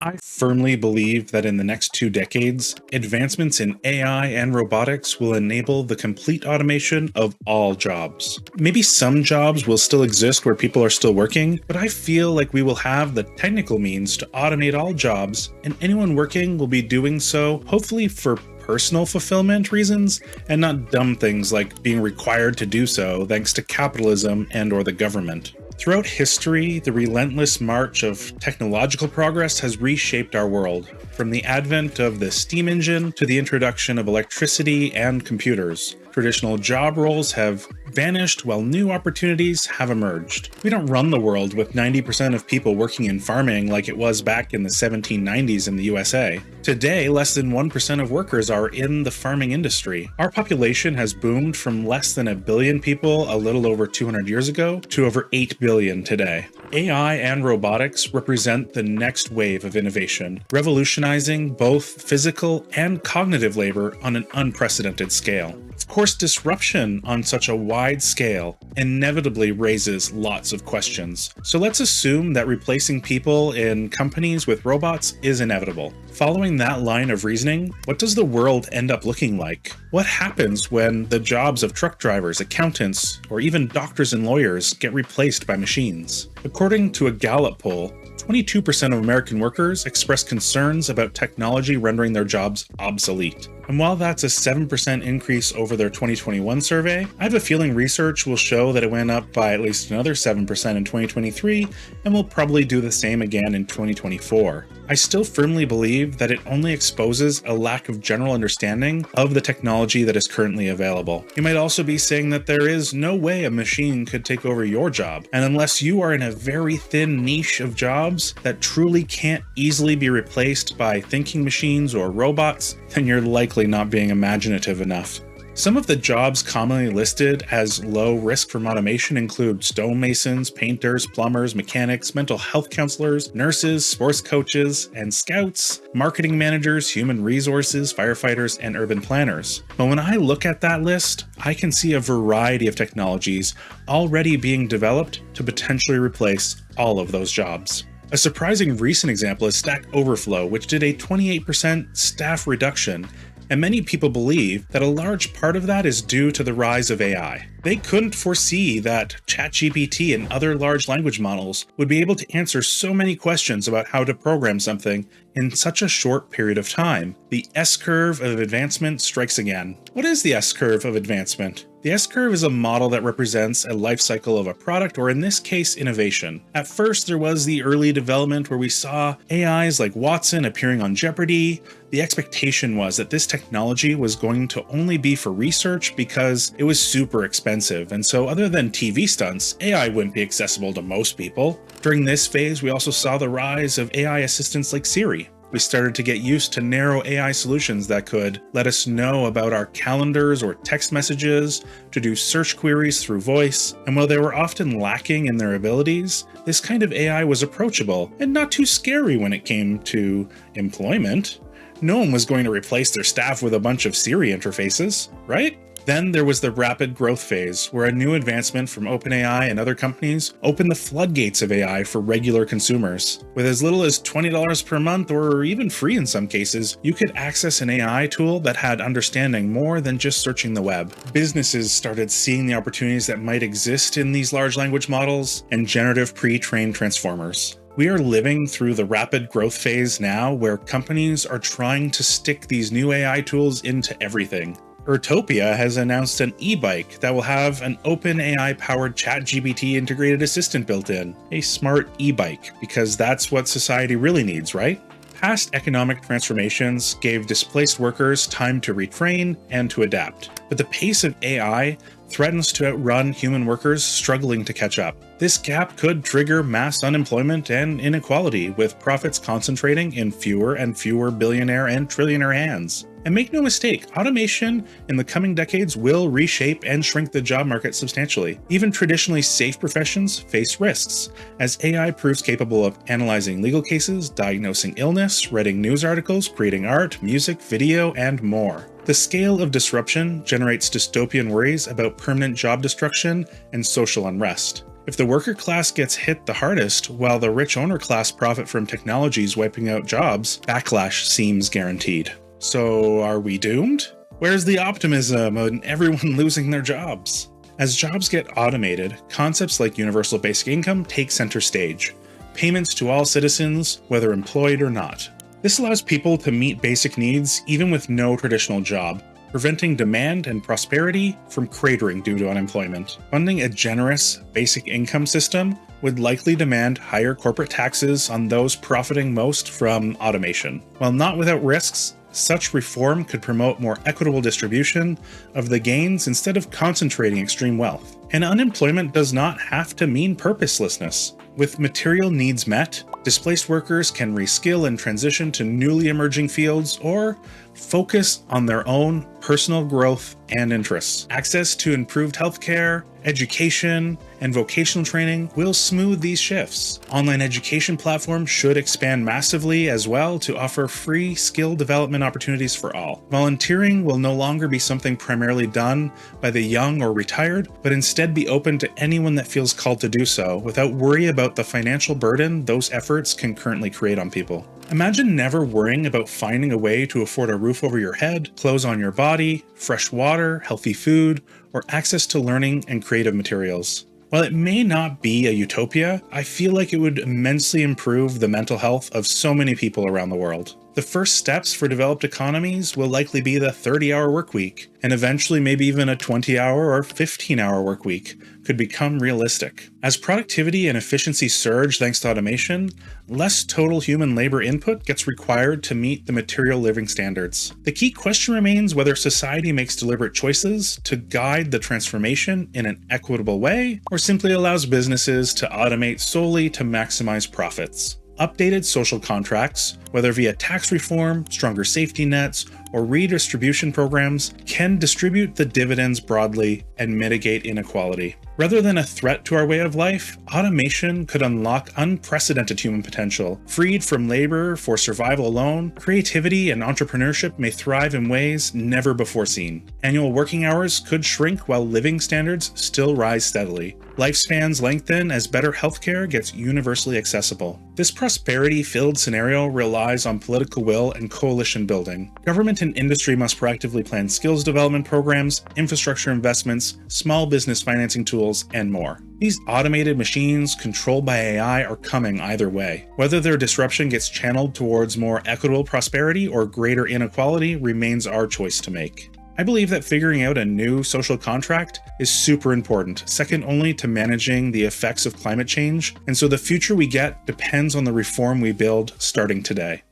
I firmly believe that in the next 2 decades, advancements in AI and robotics will enable the complete automation of all jobs. Maybe some jobs will still exist where people are still working, but I feel like we will have the technical means to automate all jobs, and anyone working will be doing so hopefully for personal fulfillment reasons and not dumb things like being required to do so thanks to capitalism and/or the government. Throughout history, the relentless march of technological progress has reshaped our world, from the advent of the steam engine to the introduction of electricity and computers. Traditional job roles have vanished while new opportunities have emerged. We don't run the world with 90% of people working in farming like it was back in the 1790s in the USA. Today, less than 1% of workers are in the farming industry. Our population has boomed from less than 1 billion people a little over 200 years ago to over 8 billion today. AI and robotics represent the next wave of innovation, revolutionizing both physical and cognitive labor on an unprecedented scale. Of course, disruption on such a wide scale inevitably raises lots of questions. So let's assume that replacing people in companies with robots is inevitable. Following that line of reasoning, what does the world end up looking like? What happens when the jobs of truck drivers, accountants, or even doctors and lawyers get replaced by machines? According to a Gallup poll, 22% of American workers express concerns about technology rendering their jobs obsolete. And while that's a 7% increase over their 2021 survey, I have a feeling research will show that it went up by at least another 7% in 2023 and will probably do the same again in 2024. I still firmly believe that it only exposes a lack of general understanding of the technology that is currently available. You might also be saying that there is no way a machine could take over your job, and unless you are in a very thin niche of jobs that truly can't easily be replaced by thinking machines or robots, then you're likely not being imaginative enough. Some of the jobs commonly listed as low risk from automation include stonemasons, painters, plumbers, mechanics, mental health counselors, nurses, sports coaches, and scouts, marketing managers, human resources, firefighters, and urban planners. But when I look at that list, I can see a variety of technologies already being developed to potentially replace all of those jobs. A surprising recent example is Stack Overflow, which did a 28% staff reduction, and many people believe that a large part of that is due to the rise of AI. They couldn't foresee that ChatGPT and other large language models would be able to answer so many questions about how to program something in such a short period of time. The S-curve of advancement strikes again. What is the S-curve of advancement? The S-curve is a model that represents a life cycle of a product, or in this case, innovation. At first, there was the early development where we saw AIs like Watson appearing on Jeopardy! The expectation was that this technology was going to only be for research because it was super expensive, and so other than TV stunts, AI wouldn't be accessible to most people. During this phase, we also saw the rise of AI assistants like Siri. We started to get used to narrow AI solutions that could let us know about our calendars or text messages, to do search queries through voice, and while they were often lacking in their abilities, this kind of AI was approachable and not too scary when it came to employment. No one was going to replace their staff with a bunch of Siri interfaces, right? Then there was the rapid growth phase, where a new advancement from OpenAI and other companies opened the floodgates of AI for regular consumers. With as little as $20 per month, or even free in some cases, you could access an AI tool that had understanding more than just searching the web. Businesses started seeing the opportunities that might exist in these large language models and generative pre-trained transformers. We are living through the rapid growth phase now, where companies are trying to stick these new AI tools into everything. Ertopia has announced an e-bike that will have an OpenAI-powered ChatGPT integrated assistant built in. A smart e-bike, because that's what society really needs, right? Past economic transformations gave displaced workers time to retrain and to adapt, but the pace of AI threatens to outrun human workers struggling to catch up. This gap could trigger mass unemployment and inequality, with profits concentrating in fewer and fewer billionaire and trillionaire hands. And make no mistake, automation in the coming decades will reshape and shrink the job market substantially. Even traditionally safe professions face risks, as AI proves capable of analyzing legal cases, diagnosing illness, writing news articles, creating art, music, video, and more. The scale of disruption generates dystopian worries about permanent job destruction and social unrest. If the worker class gets hit the hardest, while the rich owner class profit from technologies wiping out jobs, backlash seems guaranteed. So are we doomed? Where's the optimism on everyone losing their jobs? As jobs get automated, concepts like universal basic income take center stage. Payments to all citizens, whether employed or not. This allows people to meet basic needs even with no traditional job, preventing demand and prosperity from cratering due to unemployment. Funding a generous basic income system would likely demand higher corporate taxes on those profiting most from automation. While not without risks, such reform could promote more equitable distribution of the gains instead of concentrating extreme wealth. And unemployment does not have to mean purposelessness. With material needs met, displaced workers can reskill and transition to newly emerging fields or focus on their own personal growth and interests. Access to improved healthcare, education, and vocational training will smooth these shifts. Online education platforms should expand massively as well to offer free skill development opportunities for all. Volunteering will no longer be something primarily done by the young or retired, but instead be open to anyone that feels called to do so without worry about the financial burden those efforts can currently create on people. Imagine never worrying about finding a way to afford a roof over your head, clothes on your body, fresh water, healthy food, or access to learning and creative materials. While it may not be a utopia, I feel like it would immensely improve the mental health of so many people around the world. The first steps for developed economies will likely be the 30-hour work week, and eventually maybe even a 20-hour or 15-hour work week could become realistic. As productivity and efficiency surge thanks to automation, less total human labor input gets required to meet the material living standards. The key question remains whether society makes deliberate choices to guide the transformation in an equitable way, or simply allows businesses to automate solely to maximize profits. Updated social contracts, whether via tax reform, stronger safety nets, or redistribution programs, can distribute the dividends broadly and mitigate inequality. Rather than a threat to our way of life, automation could unlock unprecedented human potential. Freed from labor for survival alone, creativity and entrepreneurship may thrive in ways never before seen. Annual working hours could shrink while living standards still rise steadily. Lifespans lengthen as better healthcare gets universally accessible. This prosperity-filled scenario relies on political will and coalition building. Government and industry must proactively plan skills development programs, infrastructure investments, small business financing tools, and more. These automated machines controlled by AI are coming either way. Whether their disruption gets channeled towards more equitable prosperity or greater inequality remains our choice to make. I believe that figuring out a new social contract is super important, second only to managing the effects of climate change, and so the future we get depends on the reform we build starting today.